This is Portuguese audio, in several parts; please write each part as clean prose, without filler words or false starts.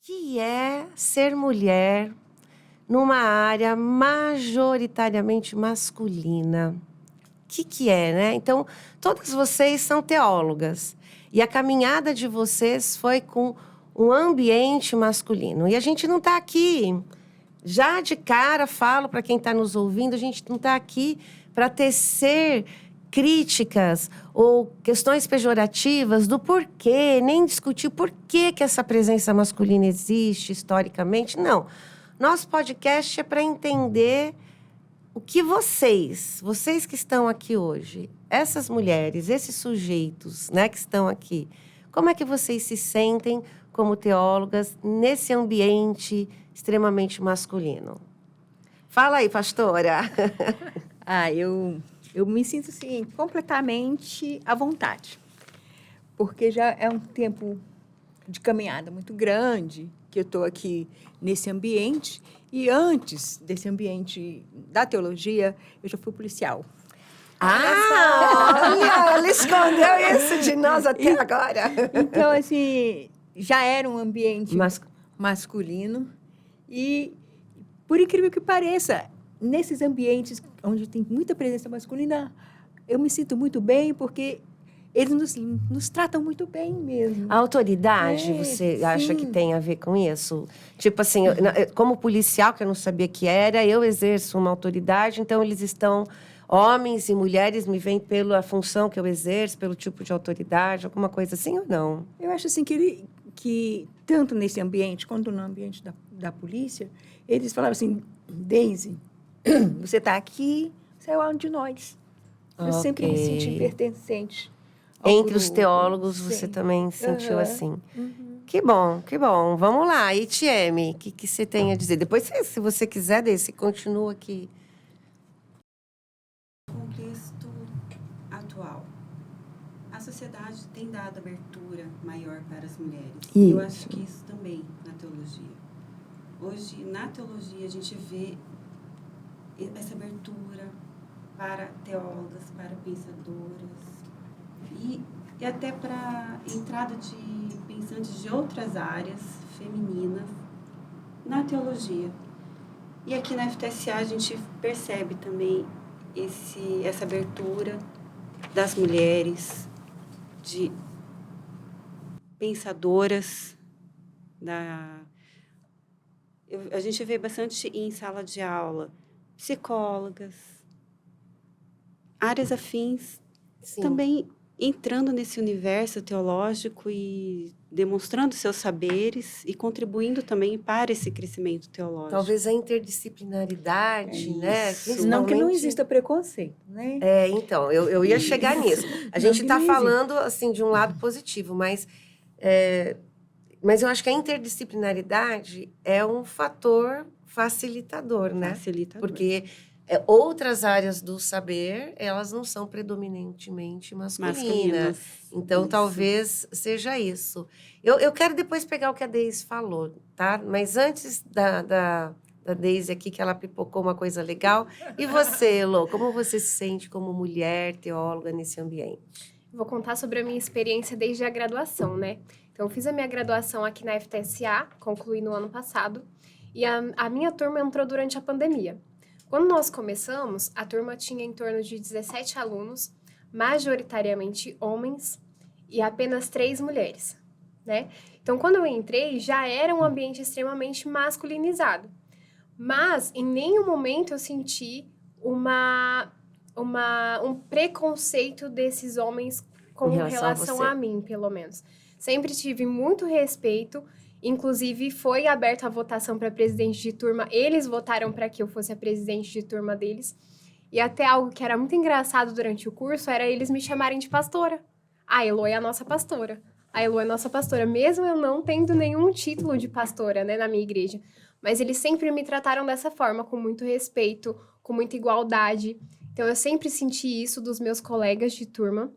que é ser mulher numa área majoritariamente masculina? O que é, né? Então, todas vocês são teólogas. E a caminhada de vocês foi com um ambiente masculino. E a gente não está aqui, já de cara, falo para quem está nos ouvindo, a gente não está aqui para tecer críticas ou questões pejorativas do porquê, nem discutir por que essa presença masculina existe historicamente. Não. Nosso podcast é para entender o que vocês que estão aqui hoje, essas mulheres, esses sujeitos, né, que estão aqui, como é que vocês se sentem como teólogas nesse ambiente extremamente masculino? Fala aí, pastora. Eu me sinto, assim, completamente à vontade. Porque já é um tempo de caminhada muito grande que eu estou aqui nesse ambiente. E antes desse ambiente da teologia, eu já fui policial. Olha, ela escondeu isso de nós até agora. Então, assim, já era um ambiente masculino. E, por incrível que pareça, nesses ambientes onde tem muita presença masculina, eu me sinto muito bem, porque eles nos tratam muito bem mesmo. A autoridade, você acha que tem a ver com isso? Tipo assim, como policial, que eu não sabia que era, eu exerço uma autoridade, então eles estão... Homens e mulheres me veem pela função que eu exerço, pelo tipo de autoridade, alguma coisa assim ou não? Eu acho assim que tanto nesse ambiente quanto no ambiente da polícia, eles falavam assim, Deise, você está aqui, você é um de nós. Eu sempre me senti pertencente. Entre os teólogos, você também sentiu assim. Que bom, que bom. Vamos lá. E Tieme, o que você tem a dizer? Depois, se você quiser, Deise, continua aqui. Contexto atual. A sociedade tem dado abertura maior para as mulheres. Isso. Eu acho que isso também na teologia. Hoje, na teologia, a gente vê essa abertura para teólogas, para pensadoras e até para entrada de pensantes de outras áreas femininas na teologia. E aqui na FTSA a gente percebe também essa abertura das mulheres, de pensadoras. A gente vê bastante em sala de aula psicólogas, áreas afins, sim, também entrando nesse universo teológico e demonstrando seus saberes e contribuindo também para esse crescimento teológico. Talvez a interdisciplinaridade, né? Não que não exista preconceito, né? Então, eu ia chegar nisso. A gente está falando, assim, de um lado positivo, mas eu acho que a interdisciplinaridade é um fator facilitador, né? Facilitador. Porque outras áreas do saber, elas não são predominantemente masculinas. Então, isso, talvez seja isso. Eu quero depois pegar o que a Deise falou, tá? Mas antes da Deise aqui, que ela pipocou uma coisa legal. E você, Elô, como você se sente como mulher teóloga nesse ambiente? Vou contar sobre a minha experiência desde a graduação, né? Então, eu fiz a minha graduação aqui na FTSA, concluí no ano passado, e a minha turma entrou durante a pandemia. Quando nós começamos, a turma tinha em torno de 17 alunos, majoritariamente homens, e apenas 3 mulheres, né? Então, quando eu entrei, já era um ambiente extremamente masculinizado. Mas, em nenhum momento, eu senti um preconceito desses homens com relação a mim, pelo menos. Sempre tive muito respeito. Inclusive, foi aberta a votação para presidente de turma. Eles votaram para que eu fosse a presidente de turma deles. E até algo que era muito engraçado durante o curso era eles me chamarem de pastora. A Elô é a nossa pastora. A Elô é a nossa pastora. Mesmo eu não tendo nenhum título de pastora, né, na minha igreja. Mas eles sempre me trataram dessa forma, com muito respeito, com muita igualdade. Então, eu sempre senti isso dos meus colegas de turma.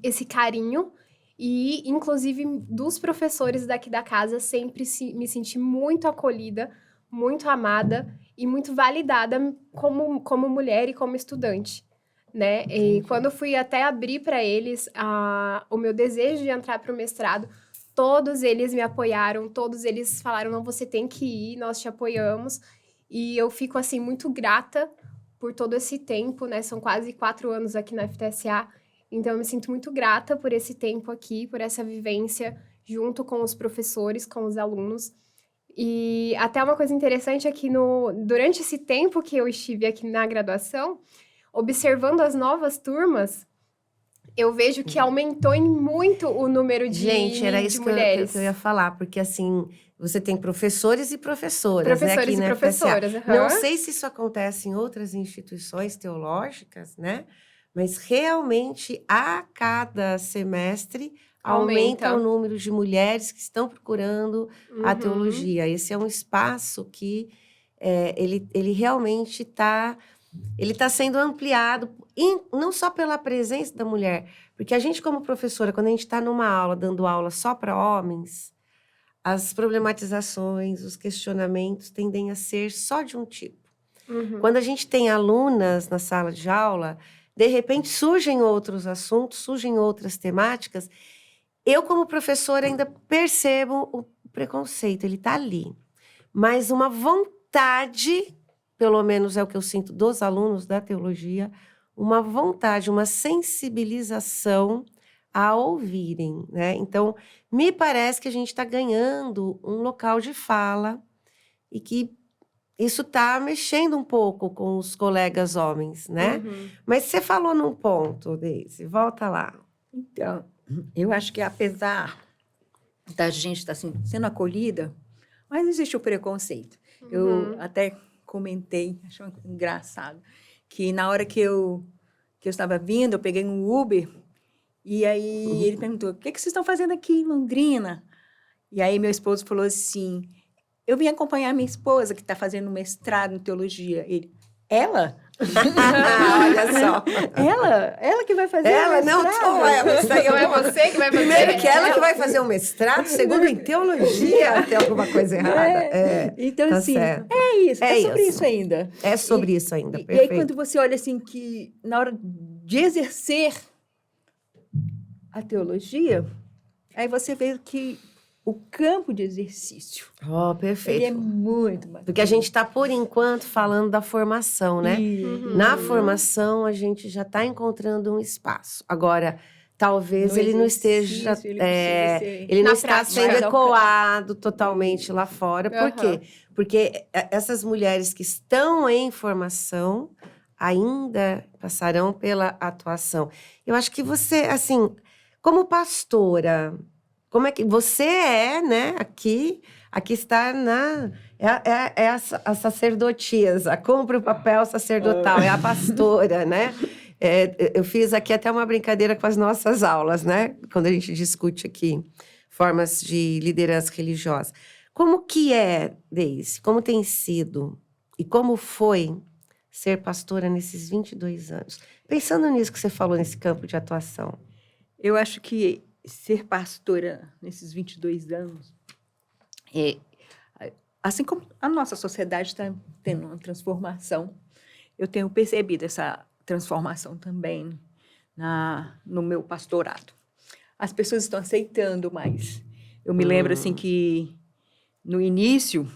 Esse carinho. E, inclusive, dos professores daqui da casa, sempre me senti muito acolhida, muito amada e muito validada como mulher e como estudante, né? E quando eu fui até abrir para eles o meu desejo de entrar para o mestrado, todos eles me apoiaram, todos eles falaram, não, você tem que ir, nós te apoiamos. E eu fico, assim, muito grata por todo esse tempo, né? São quase 4 anos aqui na FTSA. Então, eu me sinto muito grata por esse tempo aqui, por essa vivência junto com os professores, com os alunos. E até uma coisa interessante é que durante esse tempo que eu estive aqui na graduação, observando as novas turmas, eu vejo que aumentou em muito o número de mulheres. Gente, era isso que eu ia falar, porque assim, você tem professores e professoras, né, aqui na professoras, FTSA. Não sei se isso acontece em outras instituições teológicas, né? Mas realmente, a cada semestre, aumenta o número de mulheres que estão procurando a teologia. Esse é um espaço que ele realmente está sendo ampliado, não só pela presença da mulher, porque a gente, como professora, quando a gente está numa aula, dando aula só para homens, as problematizações, os questionamentos tendem a ser só de um tipo. Quando a gente tem alunas na sala de aula, de repente surgem outros assuntos, surgem outras temáticas. Eu, como professora, ainda percebo o preconceito, ele está ali. Mas uma vontade, pelo menos é o que eu sinto dos alunos da teologia, uma vontade, uma sensibilização a ouvirem, né? Então, me parece que a gente está ganhando um local de fala e que isso está mexendo um pouco com os colegas homens, né? Mas você falou num ponto, Deise, volta lá. Então, eu acho que apesar da gente estar assim, sendo acolhida, mas existe o preconceito. Eu até comentei, achei engraçado, que na hora que eu estava vindo, eu peguei um Uber, e aí ele perguntou, o que vocês estão fazendo aqui em Londrina? E aí meu esposo falou assim, eu vim acompanhar minha esposa, que está fazendo mestrado em teologia. Ele, ela? Olha só. Ela que vai fazer ela, o mestrado? Não, isso aí não é você que vai fazer. Primeiro que ela que vai fazer o mestrado, segundo em teologia, tem alguma coisa errada. Então, tá assim, certo. é sobre isso ainda. É sobre isso ainda, E perfeito. aí, quando você olha assim, que na hora de exercer a teologia, aí você vê que o campo de exercício, perfeito. ele é muito bacana. Porque a gente está, por enquanto, falando da formação, né? Na formação, a gente já está encontrando um espaço. Agora, talvez ele não esteja... Ele não está sendo ecoado totalmente lá fora. Por quê? Porque essas mulheres que estão em formação ainda passarão pela atuação. Eu acho que você, assim, como pastora... Como é que você né? Aqui está a sacerdotisa, cumpre o papel sacerdotal, é a pastora, né? Eu fiz aqui até uma brincadeira com as nossas aulas, né? Quando a gente discute aqui formas de liderança religiosa. Como que Deise? Como tem sido? E como foi ser pastora nesses 22 anos? Pensando nisso que você falou, nesse campo de atuação. Eu acho que ser pastora nesses 22 anos, assim como a nossa sociedade está tendo uma transformação, eu tenho percebido essa transformação também no meu pastorado. As pessoas estão aceitando mais. Eu me lembro assim que, no início,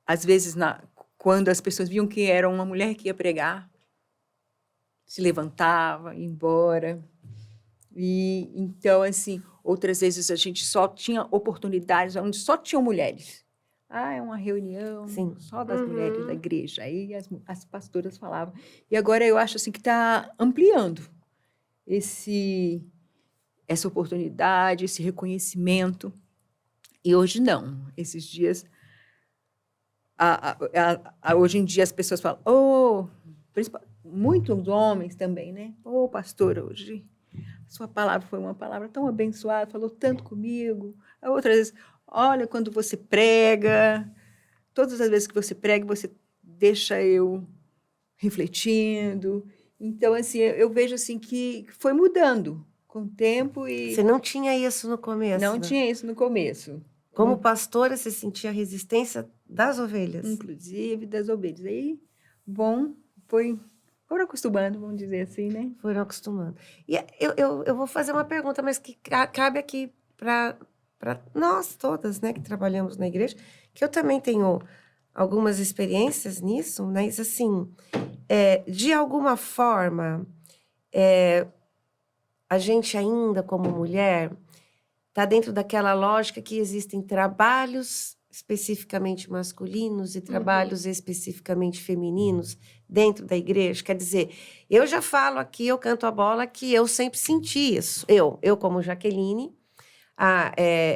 às vezes, quando as pessoas viam que era uma mulher que ia pregar, se levantava, ia embora. E então, assim, outras vezes a gente só tinha oportunidades onde só tinham mulheres. É uma reunião só das mulheres da igreja. Aí as pastoras falavam. E agora eu acho assim que está ampliando essa oportunidade, esse reconhecimento. E hoje não. Esses dias, hoje em dia as pessoas falam, muitos homens também, né? Pastora, hoje... Sua palavra foi uma palavra tão abençoada, falou tanto comigo. Outras vezes, olha, quando você prega, todas as vezes que você prega, você deixa eu refletindo. Então, assim, eu vejo assim que foi mudando com o tempo. E você não tinha isso no começo? Não tinha isso no começo. Como pastora, você sentia a resistência das ovelhas? Inclusive das ovelhas. Aí, foram acostumando, vamos dizer assim, né? Foram acostumando. E eu vou fazer uma pergunta, mas que cabe aqui para para nós todas, né, que trabalhamos na igreja, que eu também tenho algumas experiências nisso, mas assim, de alguma forma, a gente ainda, como mulher, está dentro daquela lógica que existem trabalhos especificamente masculinos e trabalhos especificamente femininos dentro da igreja. Quer dizer, eu já falo aqui, eu canto a bola, que eu sempre senti isso. Eu como Jaqueline,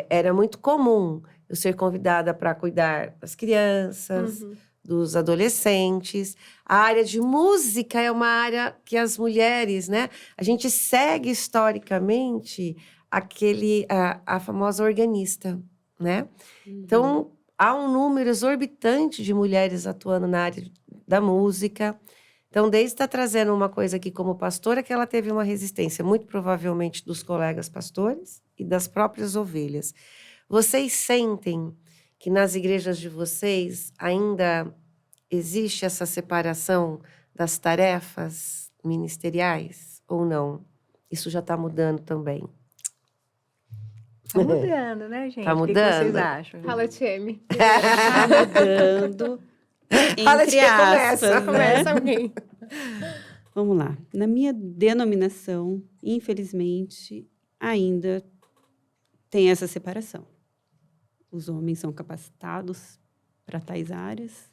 era muito comum eu ser convidada para cuidar das crianças, dos adolescentes. A área de música é uma área que as mulheres, né? A gente segue historicamente a famosa organista, né? Então, há um número exorbitante de mulheres atuando na área da música. Então, desde está trazendo uma coisa aqui como pastora, que ela teve uma resistência, muito provavelmente dos colegas pastores e das próprias ovelhas. Vocês sentem que nas igrejas de vocês ainda existe essa separação das tarefas ministeriais ou não? Isso já está mudando também. Tá mudando, né, gente? Tá mudando? O que vocês acham? Fala, Tieme. Tá mudando, entre aspas, Começa alguém. Vamos lá. Na minha denominação, infelizmente, ainda tem essa separação. Os homens são capacitados para tais áreas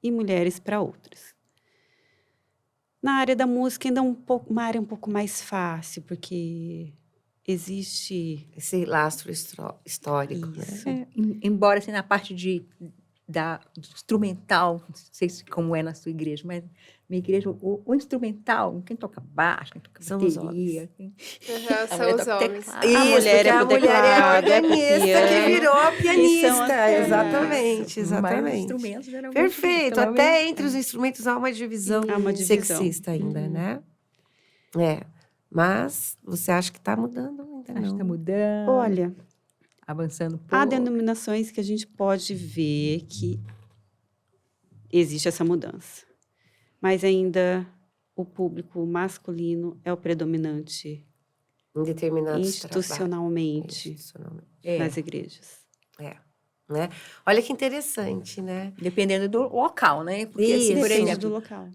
e mulheres para outras. Na área da música ainda é uma área um pouco mais fácil, porque existe esse lastro histórico, isso. né? Embora assim, na parte de instrumental, não sei como é na sua igreja, mas minha igreja, o instrumental, quem toca baixo, quem toca São os bateria. São os homens. Isso, a mulher é a pro mulher é a teclado, pianista, piano, que virou a e pianista. são as- Exatamente, Mas os exatamente. instrumentos, geralmente, Perfeito. pelo Até menos, entre os instrumentos há uma divisão, Há uma divisão. sexista ainda, né? Mas você acha que está mudando ainda acho que não? está mudando, Olha, avançando um pouco. há denominações que a gente pode ver que existe essa mudança. Mas ainda o público masculino é o predominante Em determinados institucionalmente trabalhos. nas igrejas. Né? Olha que interessante, né? Dependendo do local, né? Porque, Isso. assim, por Depende exemplo, do local.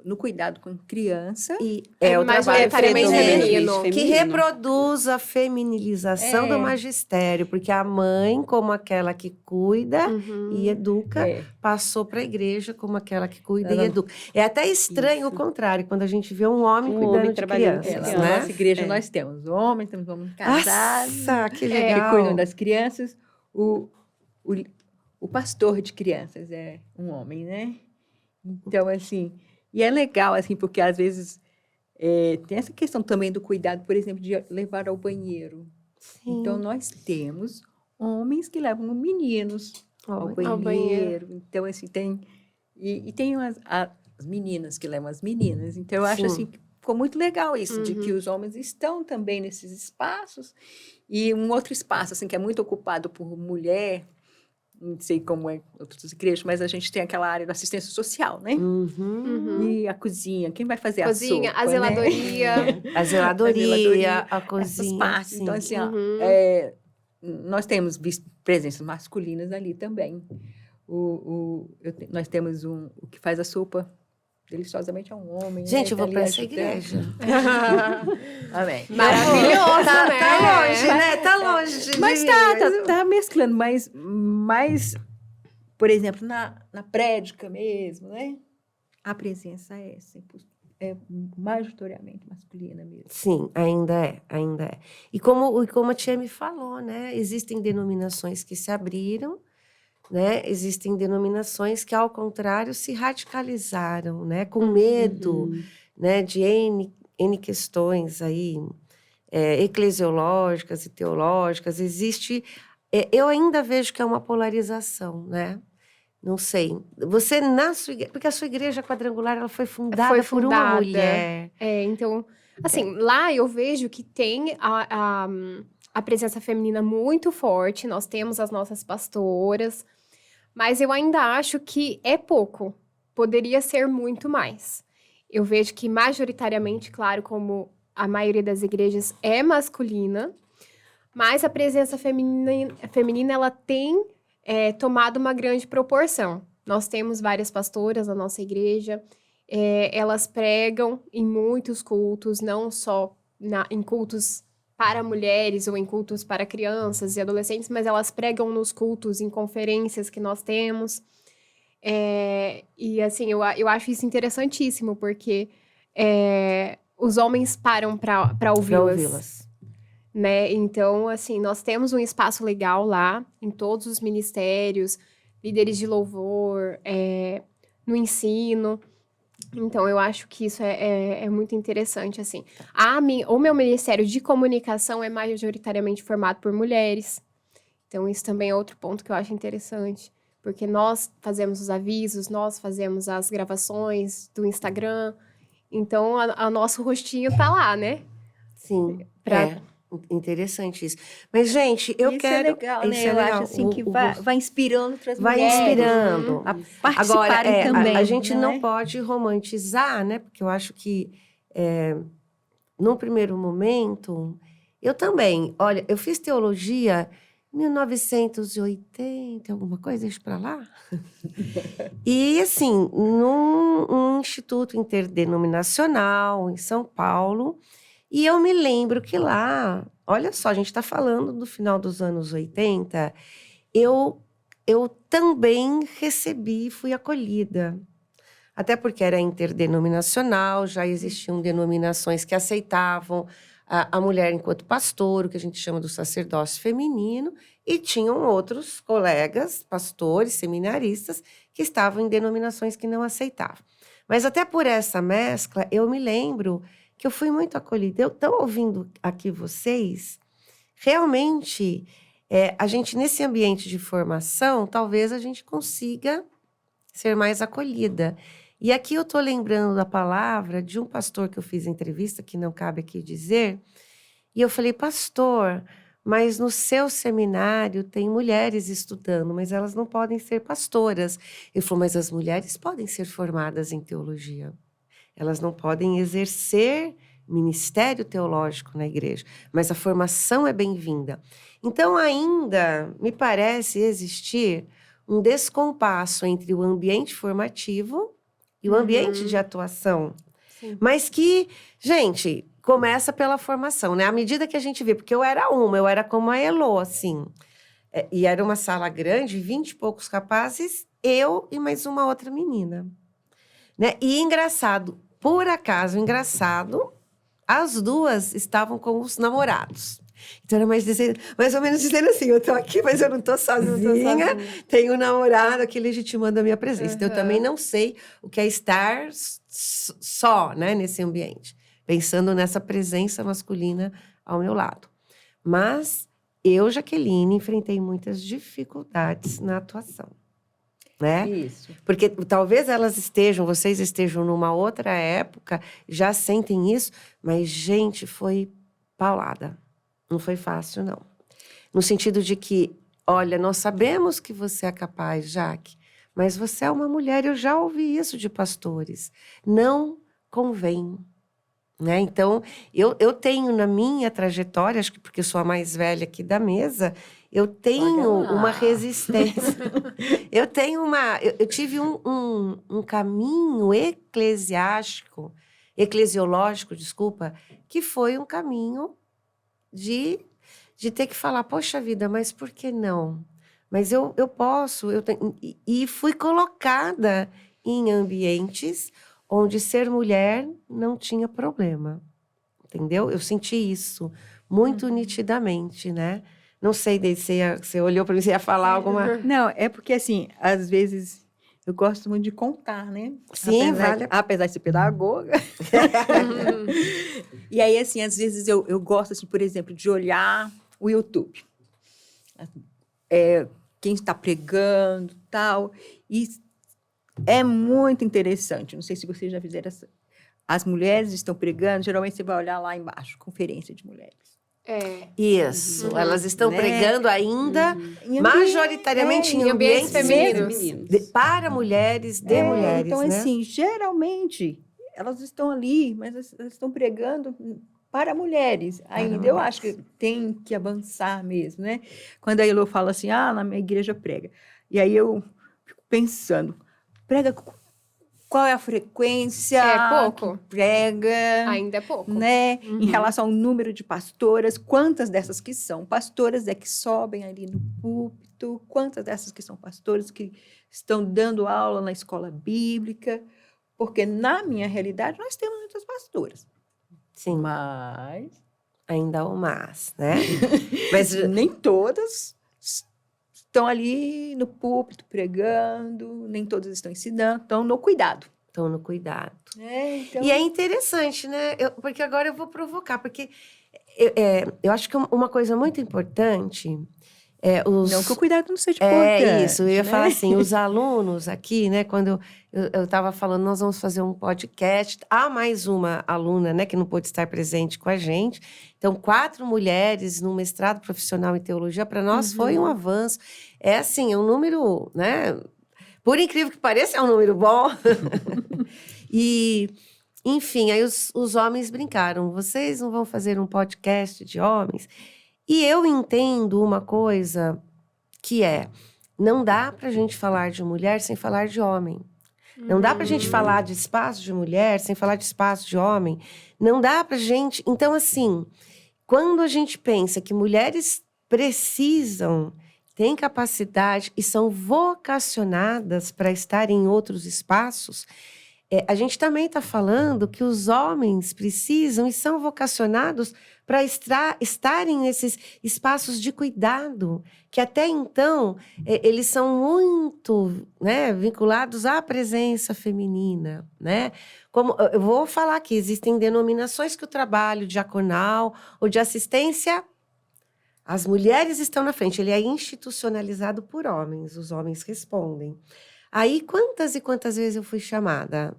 no cuidado com criança, E É o trabalho majoritariamente feminino. que reproduz a feminilização do magistério, porque a mãe, como aquela que cuida e educa, passou para a igreja como aquela que cuida e educa. É até estranho o contrário, quando a gente vê um homem cuidando de trabalhando com crianças, na né? nossa igreja nós temos homens casados, Nossa, que que legal. cuidam das crianças. O pastor de crianças é um homem, né? Então, assim, e é legal, assim, porque às vezes tem essa questão também do cuidado, por exemplo, de levar ao banheiro. Sim. Então, nós temos homens que levam meninos ao banheiro. Então, assim, tem as meninas que levam as meninas. Então, eu acho, assim, que ficou muito legal isso, de que os homens estão também nesses espaços. E um outro espaço, assim, que é muito ocupado por mulher, não sei como é outras igrejas, mas a gente tem aquela área da assistência social, né? E a cozinha, quem vai fazer a sopa, a zeladoria. Né? A zeladoria, a cozinha. Essas partes. Sim. Então, assim, nós temos presenças masculinas ali também. Nós temos o que faz a sopa, deliciosamente, é um homem. Gente, eu vou para essa ajudando. igreja. Amém. Maravilhoso, né? Tá longe, né? Tá longe de Mas mim, tá mesclando, mas, por exemplo, na prédica mesmo, né? A presença é majoritariamente masculina mesmo. Sim, ainda é. E como a tia me falou, né? Existem denominações que se abriram, né? Existem denominações que, ao contrário, se radicalizaram, né? Com medo, né? De N questões aí, eclesiológicas e teológicas. Existe... eu ainda vejo que é uma polarização, né? Não sei. Você, na sua igreja... Porque a sua igreja quadrangular, ela foi fundada por uma mulher. Então... Assim, lá eu vejo que tem a presença feminina muito forte. Nós temos as nossas pastoras... Mas eu ainda acho que é pouco. Poderia ser muito mais. Eu vejo que, majoritariamente, claro, como a maioria das igrejas é masculina, mas a presença feminina ela tem tomado uma grande proporção. Nós temos várias pastoras na nossa igreja, elas pregam em muitos cultos, não só em cultos para mulheres ou em cultos para crianças e adolescentes, mas elas pregam nos cultos, em conferências que nós temos. E assim, eu acho isso interessantíssimo, porque os homens param para ouvi-las. Né? Então, assim, nós temos um espaço legal lá, em todos os ministérios, líderes de louvor, no ensino. Então, eu acho que isso é muito interessante, assim. O meu ministério de comunicação é majoritariamente formado por mulheres. Então, isso também é outro ponto que eu acho interessante. Porque nós fazemos os avisos, nós fazemos as gravações do Instagram. Então, o nosso rostinho tá lá, né? Sim, interessante isso. Mas, gente, eu quero... Isso é legal, né? Eu acho assim que vai inspirando outras mulheres. Vai inspirando. A participarem agora, também. A gente não pode romantizar, né? Porque eu acho que, num primeiro momento, eu também... Olha, eu fiz teologia... 1980, alguma coisa, deixa pra lá. E, assim, num instituto interdenominacional, em São Paulo, e eu me lembro que lá, olha só, a gente está falando do final dos anos 80, eu também fui acolhida. Até porque era interdenominacional, já existiam denominações que aceitavam a mulher enquanto pastor, o que a gente chama do sacerdócio feminino, e tinham outros colegas, pastores, seminaristas, que estavam em denominações que não aceitavam. Mas até por essa mescla, eu me lembro que eu fui muito acolhida. Eu estou ouvindo aqui vocês, realmente, a gente, nesse ambiente de formação, talvez a gente consiga ser mais acolhida. E aqui eu estou lembrando da palavra de um pastor que eu fiz entrevista, que não cabe aqui dizer, e eu falei, pastor, mas no seu seminário tem mulheres estudando, mas elas não podem ser pastoras. Ele falou, mas as mulheres podem ser formadas em teologia. Elas não podem exercer ministério teológico na igreja, mas a formação é bem-vinda. Então, ainda me parece existir um descompasso entre o ambiente formativo e o ambiente de atuação. Sim. Mas que, gente, começa pela formação, né? À medida que a gente vê, porque eu era como a Elô, assim. E era uma sala grande, 20 e poucos rapazes, eu e mais uma outra menina. Né? E engraçado, por acaso, as duas estavam com os namorados. Então, era mais ou menos dizendo assim, eu estou aqui, mas eu não estou sozinha, tenho um namorado aqui legitimando a minha presença. Então, eu também não sei o que é estar só, né, nesse ambiente, pensando nessa presença masculina ao meu lado. Mas eu, Jaqueline, enfrentei muitas dificuldades na atuação. Né? Isso. Porque talvez vocês estejam numa outra época, já sentem isso, mas, gente, foi paulada. Não foi fácil, não. No sentido de que, olha, nós sabemos que você é capaz, Jaque, mas você é uma mulher, eu já ouvi isso de pastores. Não convém. Né? Então, eu tenho na minha trajetória, acho que porque eu sou a mais velha aqui da mesa, eu tenho uma resistência. eu tive um caminho eclesiológico, que foi um caminho de ter que falar, poxa vida, mas por que não? Mas eu posso, e fui colocada em ambientes onde ser mulher não tinha problema, entendeu? Eu senti isso muito nitidamente, né? Não sei, você olhou para mim, você ia falar alguma... Não, é porque, assim, às vezes, eu gosto muito de contar, né? Sim, apesar de ser pedagoga. E aí, assim, às vezes eu gosto, assim, por exemplo, de olhar o YouTube. Quem está pregando, tal, e é muito interessante. Não sei se vocês já fizeram as mulheres estão pregando, geralmente você vai olhar lá embaixo, conferência de mulheres. Isso, elas estão pregando ainda, majoritariamente em ambientes femininos. Para mulheres, de mulheres, então, né? assim, geralmente, elas estão ali, mas elas estão pregando para mulheres ainda. Eu acho que tem que avançar mesmo, né? Quando a Elô fala assim, na minha igreja prega. E aí eu fico pensando, prega qual é a frequência pouco. que prega? Ainda é pouco. Né? Em relação ao número de pastoras, quantas dessas que são pastoras é que sobem ali no púlpito? Quantas dessas que são pastoras que estão dando aula na escola bíblica? Porque, na minha realidade, nós temos muitas pastoras. Sim. Mas... ainda o mas, né? Mas nem todas estão ali no púlpito pregando, nem todas estão ensinando, estão no cuidado. Estão no cuidado. Então... E é interessante, né? Porque agora eu vou provocar, porque eu acho que uma coisa muito importante... Não que o cuidado não seja importante. É isso, eu ia né? falar assim, os alunos aqui, né? Quando eu estava falando, nós vamos fazer um podcast. Há mais uma aluna, né, que não pôde estar presente com a gente. Então, 4 mulheres num mestrado profissional em teologia, para nós foi um avanço. É assim, é um número, né? Por incrível que pareça, é um número bom. E, enfim, aí os homens brincaram. Vocês não vão fazer um podcast de homens? E eu entendo uma coisa que não dá para a gente falar de mulher sem falar de homem. Não dá para a gente falar de espaço de mulher sem falar de espaço de homem. Não dá para a gente... Então, assim, quando a gente pensa que mulheres precisam, têm capacidade e são vocacionadas para estar em outros espaços... a gente também está falando que os homens precisam e são vocacionados para estarem nesses espaços de cuidado, que até então eles são muito, né, vinculados à presença feminina, né? Como eu vou falar aqui, existem denominações que o trabalho diaconal ou de assistência, as mulheres estão na frente, ele é institucionalizado por homens, os homens respondem. Aí, quantas e quantas vezes eu fui chamada?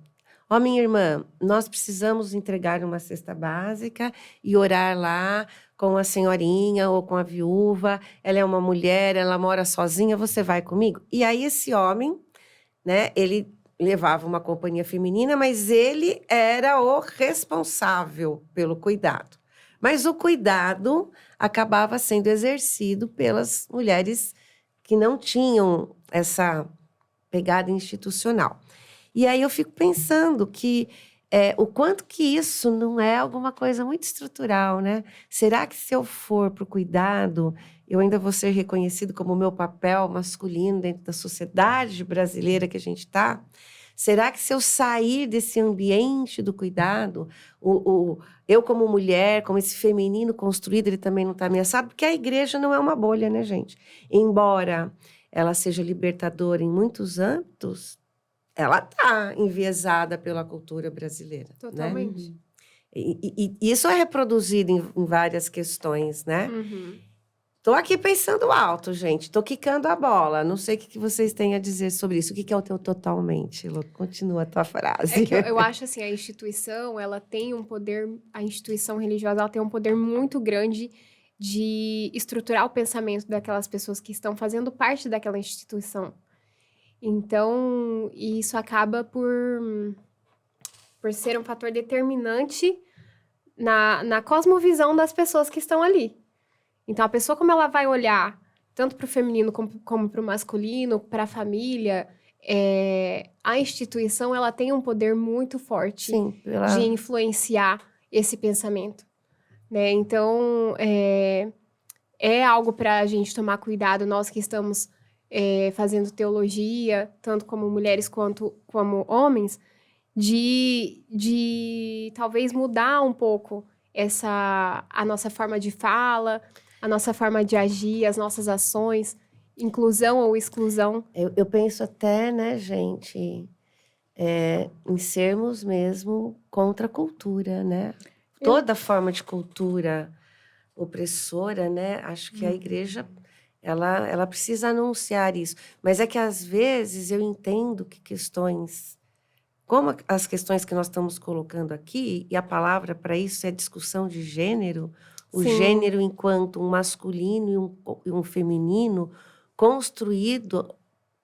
Minha irmã, nós precisamos entregar uma cesta básica e orar lá com a senhorinha ou com a viúva. Ela é uma mulher, ela mora sozinha, você vai comigo? E aí esse homem, né, ele levava uma companhia feminina, mas ele era o responsável pelo cuidado. Mas o cuidado acabava sendo exercido pelas mulheres que não tinham essa pegada institucional. E aí eu fico pensando que o quanto que isso não é alguma coisa muito estrutural, né? Será que se eu for para o cuidado, eu ainda vou ser reconhecido como o meu papel masculino dentro da sociedade brasileira que a gente está? Será que se eu sair desse ambiente do cuidado, eu como mulher, como esse feminino construído, ele também não está ameaçado? Porque a igreja não é uma bolha, né, gente? Embora ela seja libertadora em muitos âmbitos, ela está enviesada pela cultura brasileira. Totalmente. Né? E isso é reproduzido em várias questões, né? Estou aqui pensando alto, gente. Estou quicando a bola. Não sei o que vocês têm a dizer sobre isso. O que é o teu totalmente, Lu? Continua a tua frase. É que eu acho assim, a instituição, ela tem um poder... A instituição religiosa, ela tem um poder muito grande de estruturar o pensamento daquelas pessoas que estão fazendo parte daquela instituição. Então, isso acaba por ser um fator determinante na cosmovisão das pessoas que estão ali. Então, a pessoa, como ela vai olhar tanto para o feminino como para o masculino, para a família, a instituição, ela tem um poder muito forte de influenciar esse pensamento. Né? Então, é algo para a gente tomar cuidado, nós que estamos... fazendo teologia, tanto como mulheres quanto como homens, de talvez mudar um pouco a nossa forma de fala, a nossa forma de agir, as nossas ações, inclusão ou exclusão. Eu penso até, né, gente, em sermos mesmo contra a cultura, né? Toda forma de cultura opressora, né? Acho que a igreja... Ela precisa anunciar isso. Mas é que, às vezes, eu entendo que questões... Como as questões que nós estamos colocando aqui, e a palavra para isso é discussão de gênero, o gênero enquanto um masculino e um feminino construído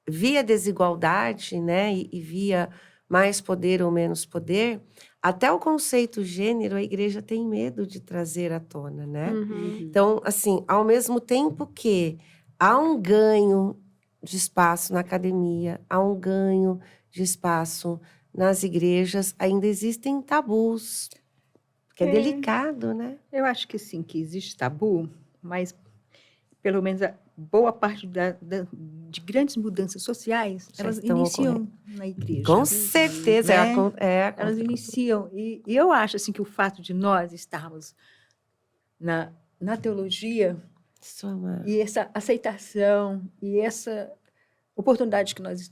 via desigualdade, né? E via mais poder ou menos poder, até o conceito gênero, a igreja tem medo de trazer à tona, né? Então, assim, ao mesmo tempo que há um ganho de espaço na academia, há um ganho de espaço nas igrejas, ainda existem tabus, que é delicado, né? Eu acho que sim, que existe tabu, mas pelo menos a boa parte de grandes mudanças sociais, Já elas estão iniciam na igreja. Com certeza, né? Elas iniciam. E eu acho assim, que o fato de nós estarmos na teologia e essa aceitação e essa oportunidade que nós...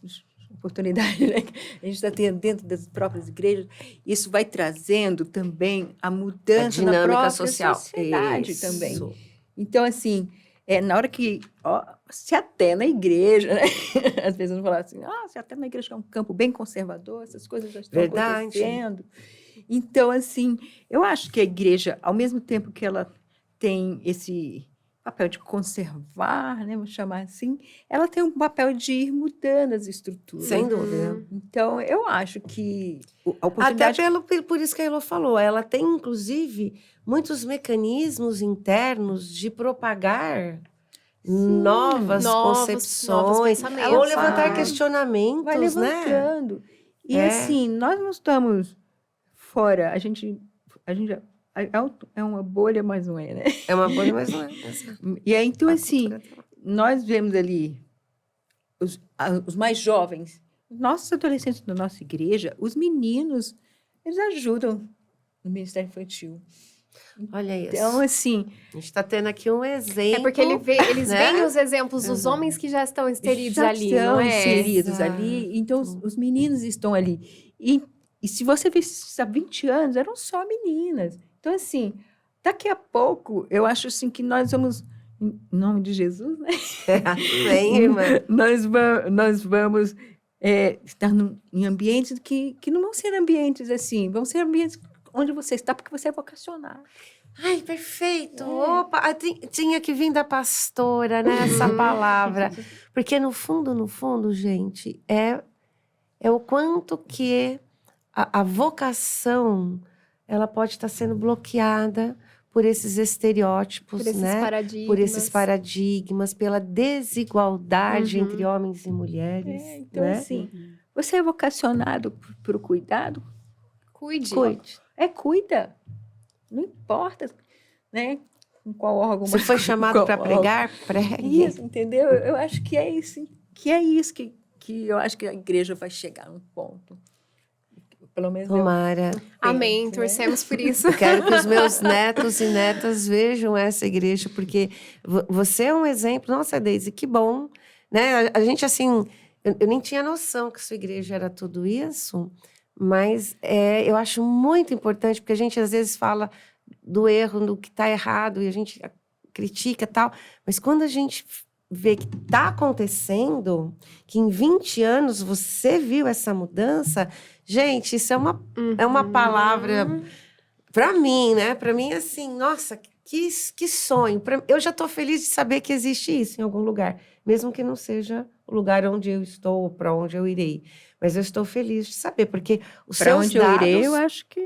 Oportunidade, né? A gente está tendo dentro das próprias igrejas, isso vai trazendo também a mudança na própria sociedade também. Então, assim, na hora que... se até na igreja, né? Às vezes vamos falar assim, se até na igreja que é um campo bem conservador, essas coisas já estão acontecendo. Então, assim, eu acho que a igreja, ao mesmo tempo que ela tem esse papel de conservar, né, vou chamar assim, ela tem um papel de ir mudando as estruturas. Sem dúvida. Então, eu acho que a oportunidade... Até por isso que a Elô falou, ela tem, inclusive, muitos mecanismos internos de propagar novas concepções, ou levantar questionamentos, vai levantando. Né? E, assim, nós não estamos fora, a gente é uma bolha, mas não é, né? É uma bolha, mas não é. E aí, então, assim, nós vemos ali os mais jovens, nossos adolescentes da nossa igreja, os meninos, eles ajudam no Ministério Infantil. Olha isso. Então, assim... A gente está tendo aqui um exemplo. É porque eles veem os exemplos dos homens que já estão inseridos ali, não é? Inseridos ali. Então, os meninos estão ali. E se você vê há 20 anos, eram só meninas. Então, assim, daqui a pouco, eu acho assim que nós vamos, em nome de Jesus, né? Bem, irmã. Nós vamos estar em ambientes que não vão ser ambientes assim, vão ser ambientes onde você está, porque você é vocacionado. Ai, perfeito! Opa, tinha que vir da pastora, né, essa palavra. Porque, no fundo, gente, é o quanto que a vocação... ela pode estar sendo bloqueada por esses estereótipos, por esses paradigmas, pela desigualdade entre homens e mulheres. Então, assim, você é vocacionado para o cuidado? Cuide. Cuida. Não importa, né? Com qual órgão... Você foi chamado para pregar? Pregue. Isso, entendeu? Eu acho que é isso que eu acho que a igreja vai chegar num ponto. Pelo menos Tomara. Amém, torcemos por isso. Eu quero que os meus netos e netas vejam essa igreja, porque você é um exemplo. Nossa, Deise, que bom. Né? A gente, assim, eu nem tinha noção que sua igreja era tudo isso, mas eu acho muito importante, porque a gente às vezes fala do erro, do que está errado, e a gente critica e tal, mas quando a gente vê que está acontecendo, que em 20 anos você viu essa mudança... Gente, isso é uma palavra para mim, né? Para mim, assim, nossa, que sonho. Eu já estou feliz de saber que existe isso em algum lugar, mesmo que não seja o lugar onde eu estou ou para onde eu irei. Mas eu estou feliz de saber, porque os seus dados... Para onde eu irei, eu acho que...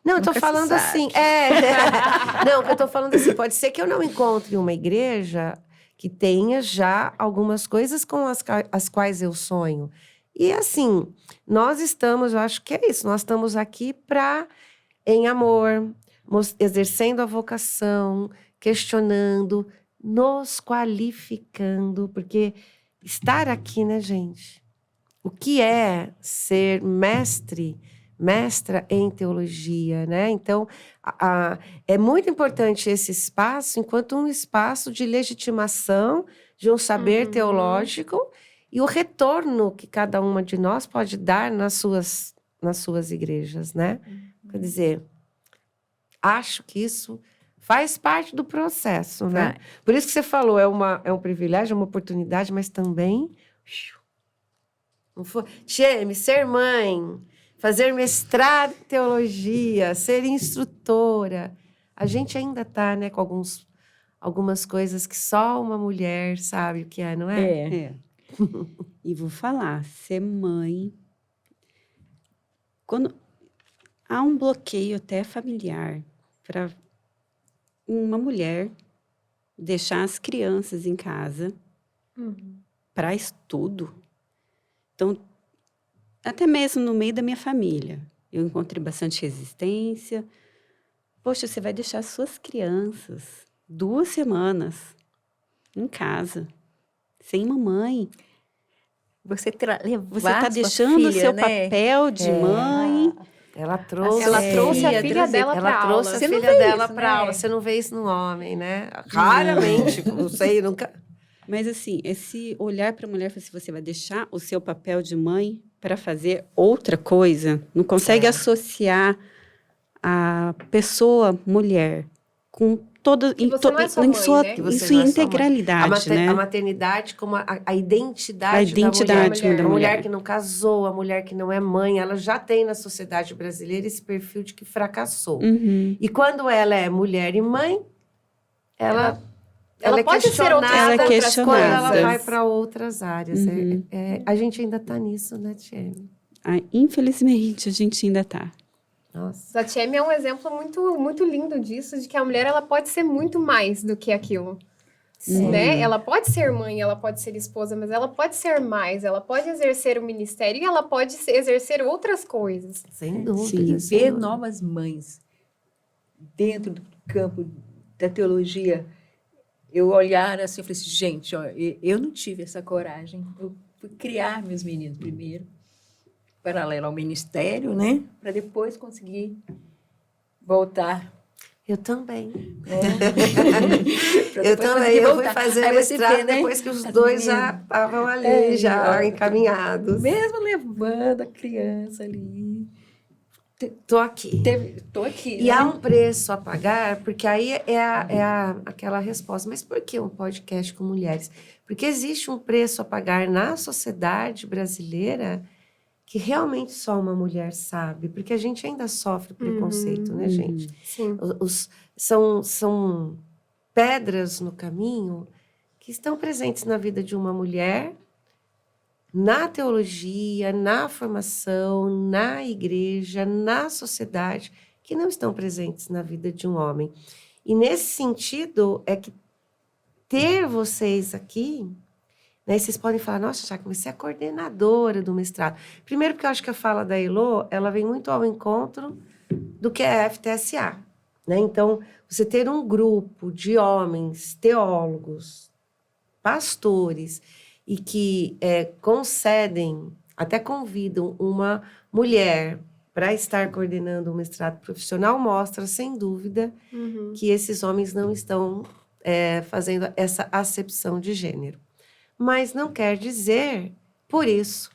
Não, eu estou falando assim... Não, eu estou falando assim, pode ser que eu não encontre uma igreja que tenha já algumas coisas com as quais eu sonho. E, assim, nós estamos, eu acho que é isso, nós estamos aqui em amor, exercendo a vocação, questionando, nos qualificando, porque estar aqui, né, gente? O que é ser mestra em teologia, né? Então, é muito importante esse espaço enquanto um espaço de legitimação de um saber teológico e o retorno que cada uma de nós pode dar nas suas igrejas, né? Quer dizer, acho que isso faz parte do processo, né? Por isso que você falou, é um privilégio, é uma oportunidade, mas também... Tcheme, ser mãe, fazer mestrado em teologia, ser instrutora. A gente ainda está, né, com algumas coisas que só uma mulher sabe o que é, não é? E vou falar, ser mãe... Quando há um bloqueio até familiar para uma mulher deixar as crianças em casa para estudo. Então, até mesmo no meio da minha família, eu encontrei bastante resistência. Poxa, você vai deixar suas crianças 2 semanas em casa, sem mamãe. Você está deixando o seu papel de mãe. Ela trouxe a filha dela para aula. Ela trouxe a filha dela para aula. Você não vê isso no homem, né? Raramente, não sei, nunca. Mas, assim, esse olhar para a mulher, se você vai deixar o seu papel de mãe para fazer outra coisa, não consegue associar a pessoa mulher com toda em sua integralidade, né? A maternidade como a identidade, a identidade da mulher. A mulher que não casou, a mulher que não é mãe, ela já tem na sociedade brasileira esse perfil de que fracassou. E quando ela é mulher e mãe, ela pode ser questionada quando ela coisas. vai para outras áreas. A gente ainda está nisso, né, Tieme? Infelizmente, a gente ainda está. Nossa. A Tieme é um exemplo muito, muito lindo disso, de que a mulher ela pode ser muito mais do que aquilo. Né? Ela pode ser mãe, ela pode ser esposa, mas ela pode ser mais, ela pode exercer o ministério e ela pode exercer outras coisas. Sem dúvida. Sim, ver novas mães dentro do campo da teologia, eu olhar assim, eu falei assim, gente, ó, eu não tive essa coragem, eu fui criar meus meninos primeiro, paralelo ao ministério, né? Para depois conseguir voltar. Eu também. Eu também. Eu fui fazer mestrado depois que os dois já estavam ali, já encaminhados. Mesmo levando a criança ali. Tô aqui. Tô aqui. E há um preço a pagar, porque aí aquela resposta. Mas por que um podcast com mulheres? Porque existe um preço a pagar na sociedade brasileira que realmente só uma mulher sabe, porque a gente ainda sofre preconceito, né, gente? Sim. São pedras no caminho que estão presentes na vida de uma mulher, na teologia, na formação, na igreja, na sociedade, que não estão presentes na vida de um homem. E nesse sentido, é que ter vocês aqui... Né? Vocês podem falar, nossa, Jaque, mas você é coordenadora do mestrado. Primeiro porque eu acho que a fala da Elô, ela vem muito ao encontro do que é a FTSA. Né? Então, você ter um grupo de homens, teólogos, pastores, e que concedem, até convidam uma mulher para estar coordenando um mestrado profissional, mostra, sem dúvida, que esses homens não estão fazendo essa acepção de gênero. Mas não quer dizer, por isso,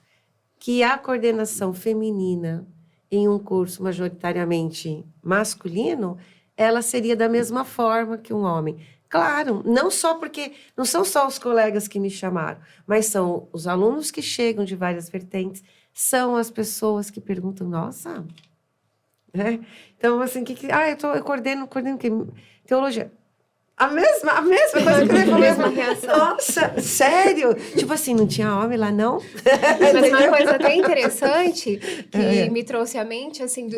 que a coordenação feminina em um curso majoritariamente masculino, ela seria da mesma forma que um homem. Claro, não só porque não são só os colegas que me chamaram, mas são os alunos que chegam de várias vertentes, são as pessoas que perguntam, nossa, né? Então, assim, eu coordeno que teologia. A mesma coisa que ele falou. Mesma reação. Nossa, sério? Tipo assim, não tinha homem lá, não? Mas uma coisa até interessante que me trouxe à mente, assim,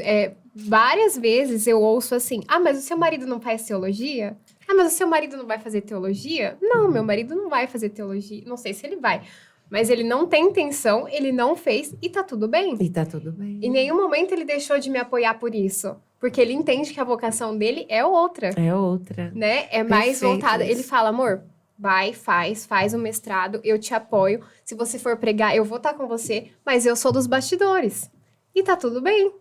várias vezes eu ouço assim, mas o seu marido não faz teologia? Mas o seu marido não vai fazer teologia? Não, meu marido não vai fazer teologia. Não sei se ele vai. Mas ele não tem intenção, ele não fez e tá tudo bem. E tá tudo bem. Em nenhum momento ele deixou de me apoiar por isso. Porque ele entende que a vocação dele é outra. É outra. Né? É mais voltada. Ele fala, amor, vai, faz o mestrado, eu te apoio. Se você for pregar, eu vou estar com você, mas eu sou dos bastidores. E tá tudo bem.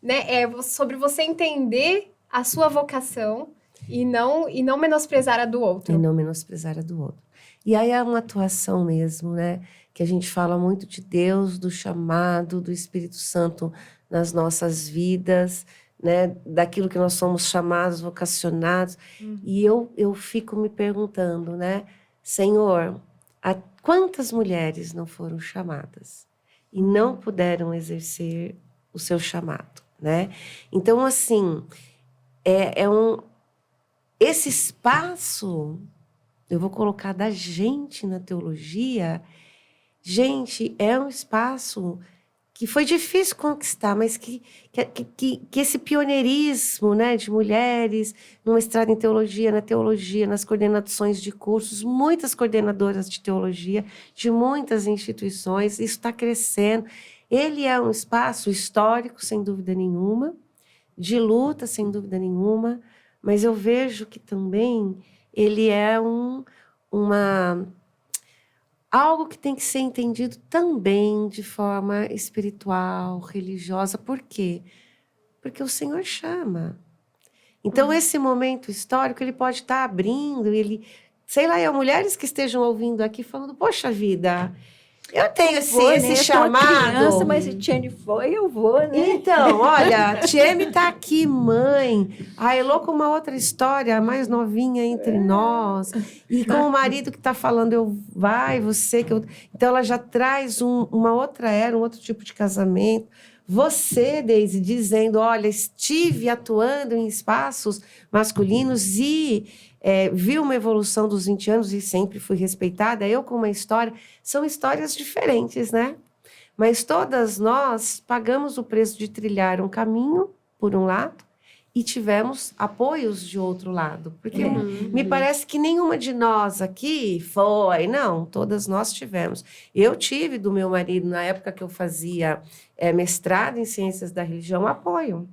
Né? É sobre você entender a sua vocação e não menosprezar a do outro. E não menosprezar a do outro. E aí é uma atuação mesmo, né? Que a gente fala muito de Deus, do chamado, do Espírito Santo nas nossas vidas, né? Daquilo que nós somos chamados, vocacionados. E eu fico me perguntando, né? Senhor, quantas mulheres não foram chamadas e não puderam exercer o seu chamado, né? Então, assim, esse espaço, eu vou colocar da gente na teologia, gente, é um espaço foi difícil conquistar, mas que esse pioneirismo, né, de mulheres no mestrado em teologia, na teologia, nas coordenações de cursos, muitas coordenadoras de teologia, de muitas instituições, isso está crescendo. Ele é um espaço histórico, sem dúvida nenhuma, de luta, sem dúvida nenhuma, mas eu vejo que também ele é algo que tem que ser entendido também de forma espiritual, religiosa. Por quê? Porque o Senhor chama. Então, esse momento histórico, ele pode estar abrindo, sei lá, mulheres que estejam ouvindo aqui falando, poxa vida, eu tenho esse chamado. Eu sou criança, mas se Tiene foi, eu vou, né? Então, olha, Tiene está aqui, mãe. A Elô com uma outra história, a mais novinha entre nós. E com o marido que está falando, você. Então, ela já traz uma outra era, um outro tipo de casamento. Você, Deise, dizendo, olha, estive atuando em espaços masculinos e vi uma evolução dos 20 anos e sempre fui respeitada. Eu com uma história, são histórias diferentes, né? Mas todas nós pagamos o preço de trilhar um caminho, por um lado, e tivemos apoios de outro lado. Porque me parece que nenhuma de nós aqui não, todas nós tivemos. Eu tive do meu marido, na época que eu fazia mestrado em Ciências da Religião, apoio.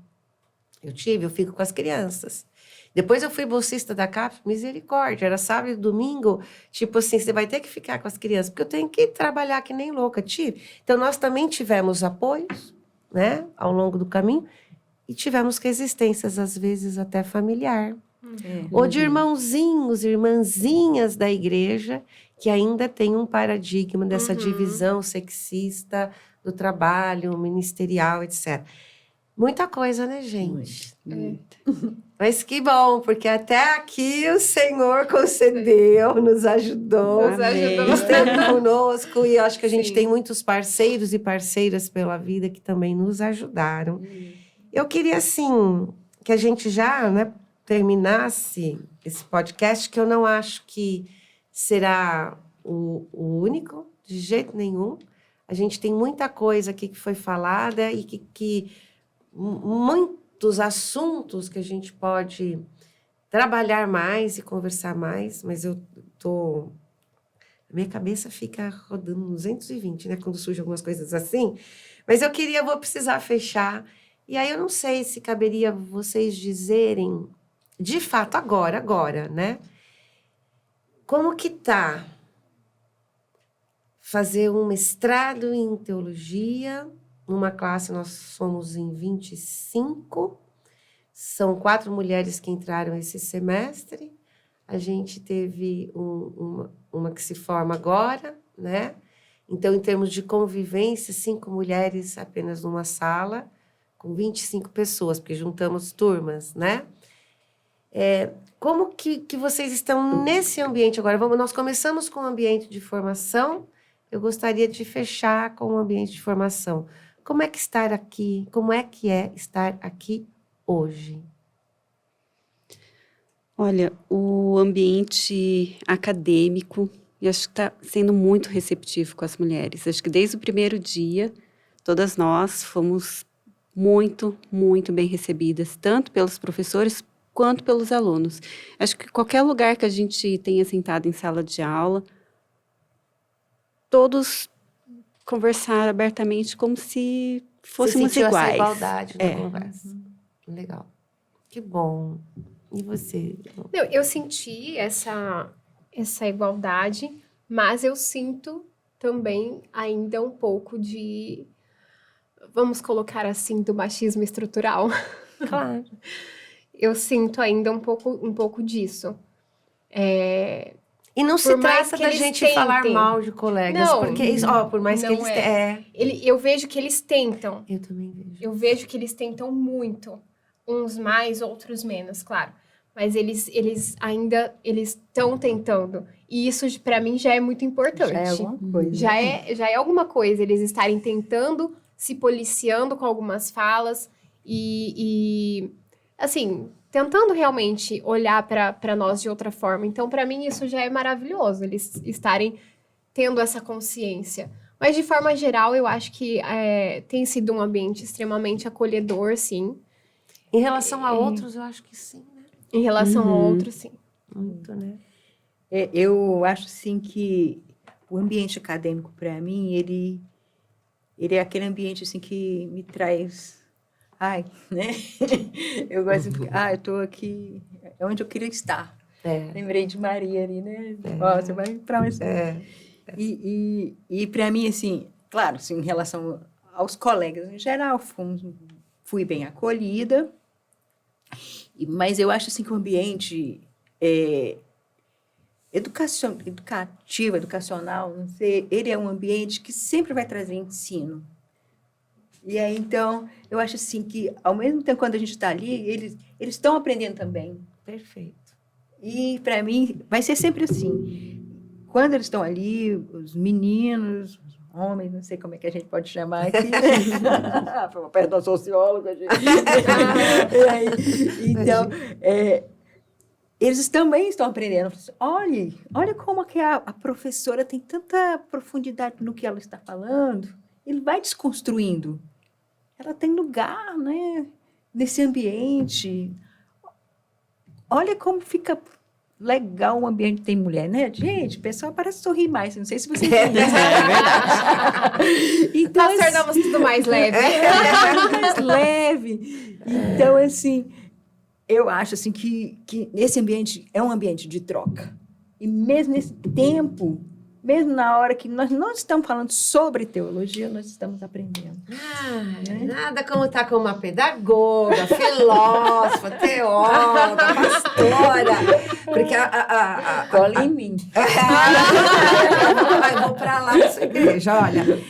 Eu fico com as crianças. Depois eu fui bolsista da CAPES, misericórdia, era sábado e domingo, tipo assim, você vai ter que ficar com as crianças, porque eu tenho que trabalhar que nem louca, Então, nós também tivemos apoios, né, ao longo do caminho, e tivemos resistências, às vezes, até familiar. Ou de irmãozinhos, irmãzinhas da igreja, que ainda tem um paradigma dessa divisão sexista do trabalho, ministerial, etc. Muita coisa, né, gente? Mas que bom, porque até aqui o Senhor concedeu, nos ajudou, esteve conosco, e acho que a gente tem muitos parceiros e parceiras pela vida que também nos ajudaram. Eu queria, assim, que a gente já, né, terminasse esse podcast, que eu não acho que será o único, de jeito nenhum. A gente tem muita coisa aqui que foi falada e que muitos assuntos que a gente pode trabalhar mais e conversar mais, mas a minha cabeça fica rodando 220, né, quando surgem algumas coisas assim. Mas vou precisar fechar. E aí eu não sei se caberia vocês dizerem, de fato, agora, né? Como que tá fazer um mestrado em teologia? Numa classe, nós somos em 25. São 4 mulheres que entraram esse semestre. A gente teve uma que se forma agora, né? Então, em termos de convivência, 5 mulheres apenas numa sala, com 25 pessoas, porque juntamos turmas, né? Como que vocês estão nesse ambiente agora? Nós começamos com o ambiente de formação. Eu gostaria de fechar com o ambiente de formação. Como é que estar aqui? Como é que é estar aqui hoje? Olha, o ambiente acadêmico, eu acho que está sendo muito receptivo com as mulheres. Acho que desde o primeiro dia, todas nós fomos muito, muito bem recebidas, tanto pelos professores quanto pelos alunos. Acho que qualquer lugar que a gente tenha sentado em sala de aula, todos conversaram abertamente como se fôssemos iguais. Essa igualdade na conversa. Legal. Que bom. E você? Não, eu senti essa igualdade, mas eu sinto também ainda um pouco de, vamos colocar assim, do machismo estrutural. Claro. Eu sinto ainda um pouco disso. E não se trata da gente falar mal de colegas, não, porque por mais que eles eu vejo que eles tentam. Eu também vejo. Eu vejo que eles tentam muito, uns mais, outros menos, claro. Mas eles ainda estão tentando. E isso para mim já é muito importante. Já é alguma coisa. Já é alguma coisa eles estarem tentando, se policiando com algumas falas e assim, tentando realmente olhar para nós de outra forma. Então, para mim, isso já é maravilhoso, eles estarem tendo essa consciência. Mas, de forma geral, eu acho que tem sido um ambiente extremamente acolhedor, sim. Em relação a outros, eu acho que sim, né? Em relação a outros, sim. Muito, né? Eu acho, assim, que o ambiente acadêmico, para mim, ele é aquele ambiente, assim, que me traz... Ai, né? Eu gosto de... eu estou aqui... É onde eu queria estar. Lembrei de Maria ali, né? Ó, você vai para onde? E para mim, assim, claro, assim, em relação aos colegas em geral, fui bem acolhida, mas eu acho, assim, que o ambiente educativo, educacional, não sei, ele é um ambiente que sempre vai trazer ensino. E aí, então, eu acho, assim, que, ao mesmo tempo, quando a gente está ali, eles estão aprendendo também. Perfeito. E, para mim, vai ser sempre assim. Quando eles estão ali, os meninos, os homens, não sei como é que a gente pode chamar aqui, né? Perto da socióloga, gente. Então, eles também estão aprendendo. Olha como que a professora tem tanta profundidade no que ela está falando. Ele vai desconstruindo. Ela tem lugar, né, nesse ambiente. Olha como fica legal o ambiente tem mulher, né? Gente, o pessoal parece sorrir mais. Não sei se você entende. É verdade. Então, nós tornamos tudo mais leve. Mais leve. Então, assim, eu acho assim, que esse ambiente é um ambiente de troca. E mesmo nesse tempo, mesmo na hora que nós não estamos falando sobre teologia, nós estamos aprendendo. Nada como estar com uma pedagoga, filósofa, teóloga, pastora. Porque cola em mim. Eu vou para lá nessa igreja. Olha,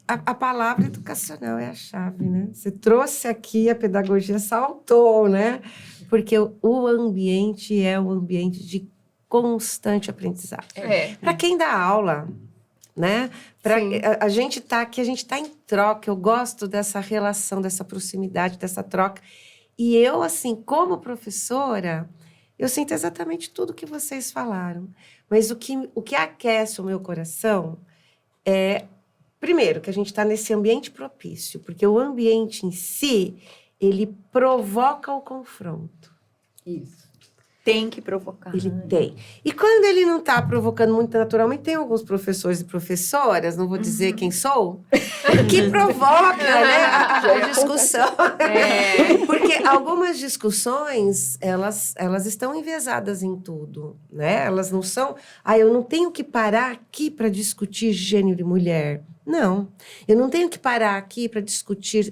a palavra educacional é a chave, né? Você trouxe aqui, a pedagogia saltou, né? Porque o ambiente é um ambiente de constante aprendizado. Para quem dá aula, né? A gente está aqui, a gente está em troca. Eu gosto dessa relação, dessa proximidade, dessa troca. E eu, assim, como professora, eu sinto exatamente tudo que vocês falaram. Mas o que aquece o meu coração é, primeiro, que a gente está nesse ambiente propício, porque o ambiente em si, ele provoca o confronto. Isso. Tem que provocar. Ele tem. E quando ele não está provocando muito naturalmente, tem alguns professores e professoras, não vou dizer quem sou, que provoca, né, a discussão. Porque algumas discussões, elas estão enviesadas em tudo, né? Elas não são... eu não tenho que parar aqui para discutir gênero e mulher. Não. Eu não tenho que parar aqui para discutir...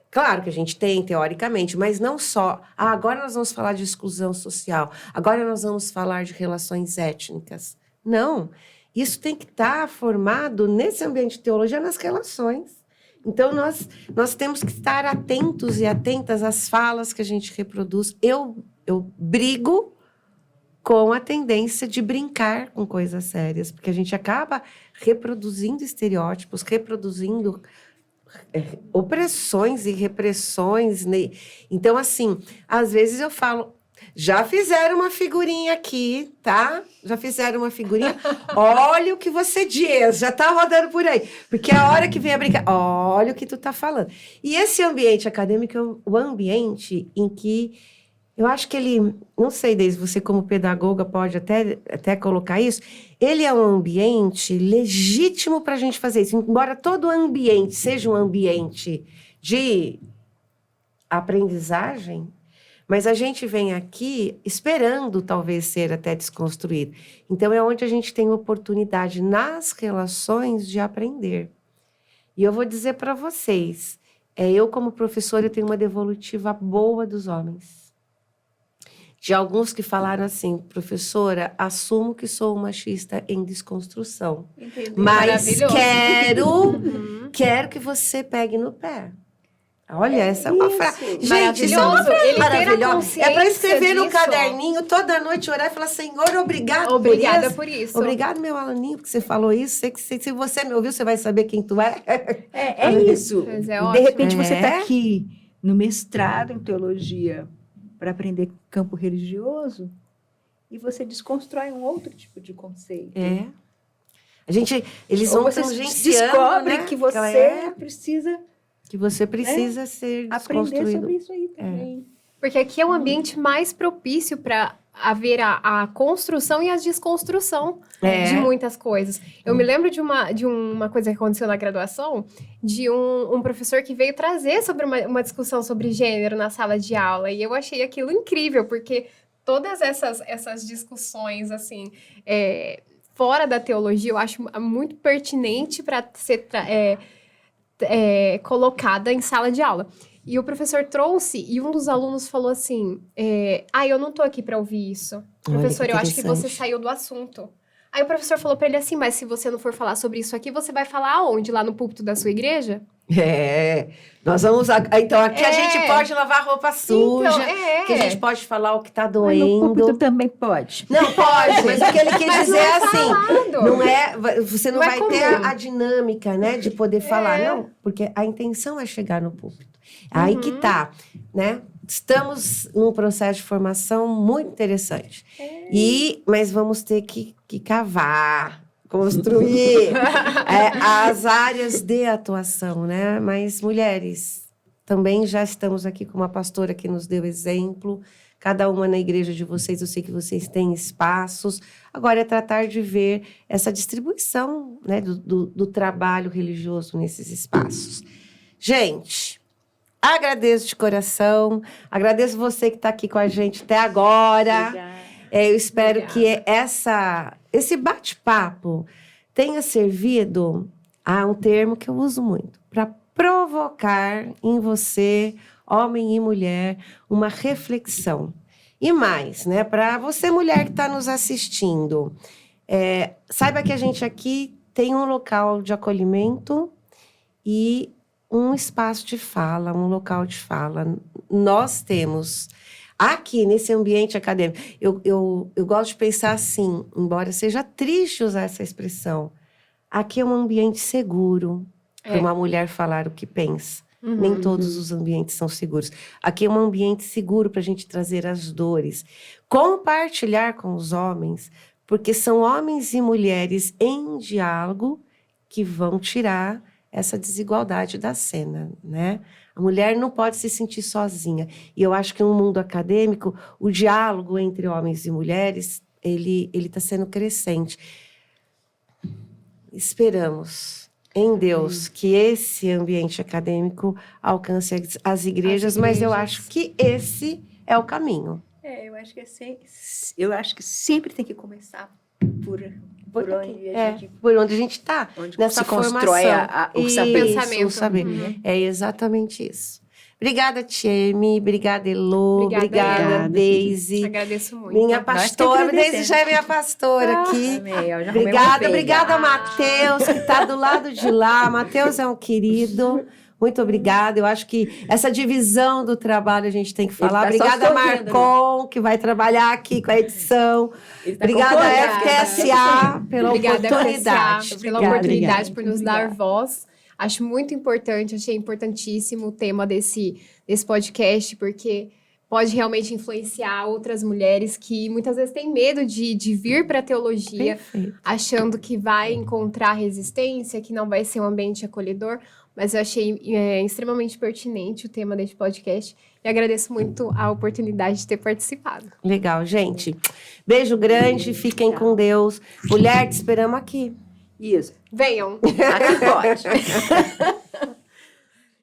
Claro que a gente tem, teoricamente, mas não só. Agora nós vamos falar de exclusão social. Agora nós vamos falar de relações étnicas. Não. Isso tem que estar formado nesse ambiente de teologia, nas relações. Então, nós temos que estar atentos e atentas às falas que a gente reproduz. Eu brigo com a tendência de brincar com coisas sérias, porque a gente acaba reproduzindo estereótipos, reproduzindo... opressões e repressões, né? Então, assim, às vezes eu falo, já fizeram uma figurinha aqui, tá? Já fizeram uma figurinha, olha o que você diz, já tá rodando por aí, porque a hora que vem a brincar, olha o que tu tá falando. E esse ambiente acadêmico é o ambiente em que eu acho que ele, não sei, Deise, você como pedagoga pode até colocar isso, ele é um ambiente legítimo para a gente fazer isso. Embora todo ambiente seja um ambiente de aprendizagem, mas a gente vem aqui esperando talvez ser até desconstruído. Então é onde a gente tem oportunidade nas relações de aprender. E eu vou dizer para vocês, eu como professora eu tenho uma devolutiva boa dos homens. De alguns que falaram assim, professora, assumo que sou machista em desconstrução. Entendi. Mas quero que você pegue no pé. Olha, essa é uma frase. Gente, isso é uma frase maravilhosa. É para escrever no caderninho toda noite, orar e falar, Senhor, obrigada por isso. Obrigado, meu Alaninho, porque você falou isso. Se você me ouviu, você vai saber quem tu é. É isso. Mas é de ótimo. repente, você está aqui no mestrado em teologia para aprender campo religioso e você desconstrói um outro tipo de conceito. Eles vão tangenciando, descobre né? que você precisa... Que você precisa ser desconstruído. Aprender sobre isso aí também. Porque aqui é o ambiente mais propício para haver a construção e a desconstrução de muitas coisas. Eu me lembro de uma coisa que aconteceu na graduação, de um professor que veio trazer sobre uma discussão sobre gênero na sala de aula. E eu achei aquilo incrível, porque todas essas discussões, assim, fora da teologia, eu acho muito pertinente para ser colocada em sala de aula. E o professor trouxe, e um dos alunos falou assim, eu não tô aqui para ouvir isso. Professor, eu acho que você saiu do assunto. Aí o professor falou para ele assim, mas se você não for falar sobre isso aqui, você vai falar aonde? Lá no púlpito da sua igreja? Nós vamos... Então, aqui a gente pode lavar roupa suja, que a gente pode falar o que tá doendo. Mas no púlpito também pode. Não, pode, mas o que ele quer dizer é assim, falado. você não vai ter a dinâmica, né, de poder falar, não, porque a intenção é chegar no púlpito. Aí que tá, né? Estamos num processo de formação muito interessante. Mas vamos ter que cavar, construir as áreas de atuação, né? Mas, mulheres, também já estamos aqui com uma pastora que nos deu exemplo. Cada uma na igreja de vocês, eu sei que vocês têm espaços. Agora é tratar de ver essa distribuição, né, do trabalho religioso nesses espaços. Gente... Agradeço de coração, agradeço você que está aqui com a gente até agora. Eu espero que esse bate-papo tenha servido a um termo que eu uso muito, para provocar em você, homem e mulher, uma reflexão. E mais, né, para você, mulher que está nos assistindo, saiba que a gente aqui tem um local de acolhimento e um espaço de fala, um local de fala. Nós temos aqui nesse ambiente acadêmico. Eu gosto de pensar assim, embora seja triste usar essa expressão, aqui é um ambiente seguro para uma mulher falar o que pensa. Nem todos os ambientes são seguros. Aqui é um ambiente seguro para a gente trazer as dores, compartilhar com os homens, porque são homens e mulheres em diálogo que vão tirar essa desigualdade da cena, né? A mulher não pode se sentir sozinha. E eu acho que no mundo acadêmico, o diálogo entre homens e mulheres, ele está sendo crescente. Esperamos em Deus que esse ambiente acadêmico alcance as igrejas, mas eu acho que esse é o caminho. Eu acho que sempre tem que começar por onde a gente está, nessa formação. Constrói pensamento. O saber. É exatamente isso. Obrigada, Tcheme. Obrigada, Elô. Obrigada, Deise. Agradeço muito. Minha pastora. Deise já é minha pastora aqui. Obrigada, Matheus, que está do lado de lá. Matheus é um querido. Muito obrigada. Eu acho que essa divisão do trabalho a gente tem que falar. Obrigada, Marcon, né? Que vai trabalhar aqui com a edição. Obrigada, FTSA, pela oportunidade. Pela oportunidade, por nos dar voz. Acho muito importante, achei importantíssimo o tema desse podcast, porque pode realmente influenciar outras mulheres que muitas vezes têm medo de vir para a teologia, achando que vai encontrar resistência, que não vai ser um ambiente acolhedor. Mas eu achei extremamente pertinente o tema deste podcast e agradeço muito a oportunidade de ter participado. Legal, gente. Beijo grande, fiquem com Deus. Mulher, te esperamos aqui. Isso. Venham. Aqui pode.